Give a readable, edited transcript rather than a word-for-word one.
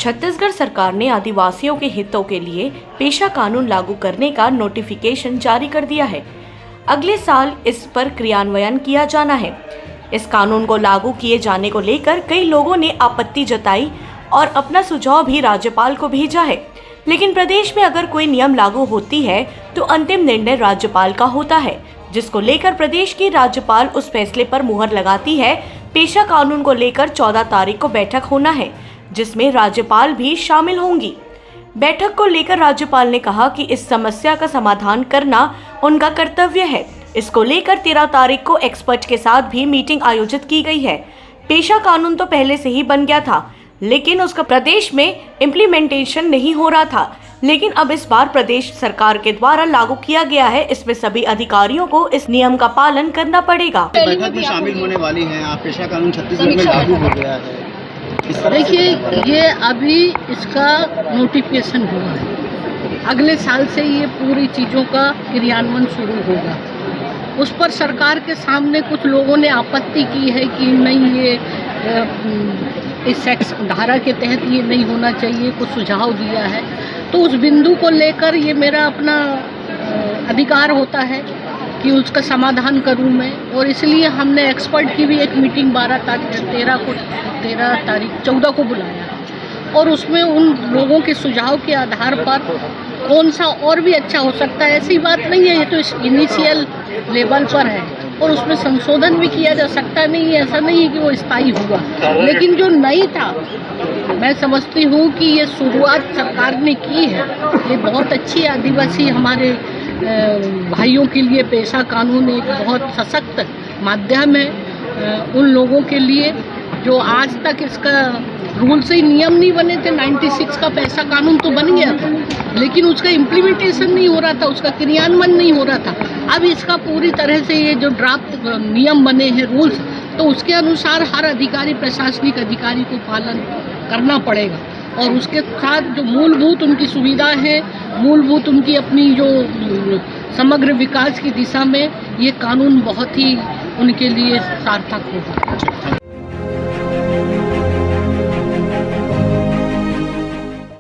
छत्तीसगढ़ सरकार ने आदिवासियों के हितों के लिए पेशा कानून लागू करने का नोटिफिकेशन जारी कर दिया है। अगले साल इस पर क्रियान्वयन किया जाना है। इस कानून को लागू किए जाने को लेकर कई लोगों ने आपत्ति जताई और अपना सुझाव भी राज्यपाल को भेजा है। लेकिन प्रदेश में अगर कोई नियम लागू होती है तो अंतिम निर्णय राज्यपाल का होता है, जिसको लेकर प्रदेश की राज्यपाल उस फैसले पर मुहर लगाती है। पेशा कानून को लेकर 14 तारीख को बैठक होना है, जिसमें राज्यपाल भी शामिल होंगी। बैठक को लेकर राज्यपाल ने कहा कि इस समस्या का समाधान करना उनका कर्तव्य है। इसको लेकर 13 तारीख को एक्सपर्ट के साथ भी मीटिंग आयोजित की गई है। पेशा कानून तो पहले से ही बन गया था, लेकिन उसका प्रदेश में इम्प्लीमेंटेशन नहीं हो रहा था। लेकिन अब इस बार प्रदेश सरकार के द्वारा लागू किया गया है। इसमें सभी अधिकारियों को इस नियम का पालन करना पड़ेगा। बैठक में शामिल होने वाली हैं आप। पेशा कानून छत्तीसगढ़ में लागू हो गया है। देखिए, ये अभी इसका नोटिफिकेशन हुआ है। अगले साल से ये पूरी चीज़ों का क्रियान्वयन शुरू होगा। उस पर सरकार के सामने कुछ लोगों ने आपत्ति की है कि नहीं, ये इस सेक्स धारा के तहत ये नहीं होना चाहिए, कुछ सुझाव दिया है। तो उस बिंदु को लेकर ये मेरा अपना अधिकार होता है कि उसका समाधान करूं मैं, और इसलिए हमने एक्सपर्ट की भी एक मीटिंग 14 को बुलाया और उसमें उन लोगों के सुझाव के आधार पर कौन सा और भी अच्छा हो सकता है। ऐसी बात नहीं है, ये तो इनिशियल लेवल पर है और उसमें संशोधन भी किया जा सकता नहीं है। ऐसा नहीं है कि वो स्थायी हुआ, लेकिन जो नहीं था, मैं समझती हूँ कि ये शुरुआत सरकार ने की है। ये बहुत अच्छी आदिवासी हमारे भाइयों के लिए पेशा कानून एक बहुत सशक्त माध्यम है। उन लोगों के लिए जो आज तक इसका रूल से ही नियम नहीं बने थे। 96 का पेशा कानून तो बन गया था, लेकिन उसका इम्प्लीमेंटेशन नहीं हो रहा था, उसका क्रियान्वयन नहीं हो रहा था। अब इसका पूरी तरह से ये जो ड्राफ्ट नियम बने हैं, रूल्स, तो उसके अनुसार हर अधिकारी, प्रशासनिक अधिकारी को पालन करना पड़ेगा। और उसके साथ जो मूलभूत उनकी सुविधा है, मूलभूत उनकी अपनी जो समग्र विकास की दिशा में ये कानून बहुत ही उनके लिए सार्थक होगा।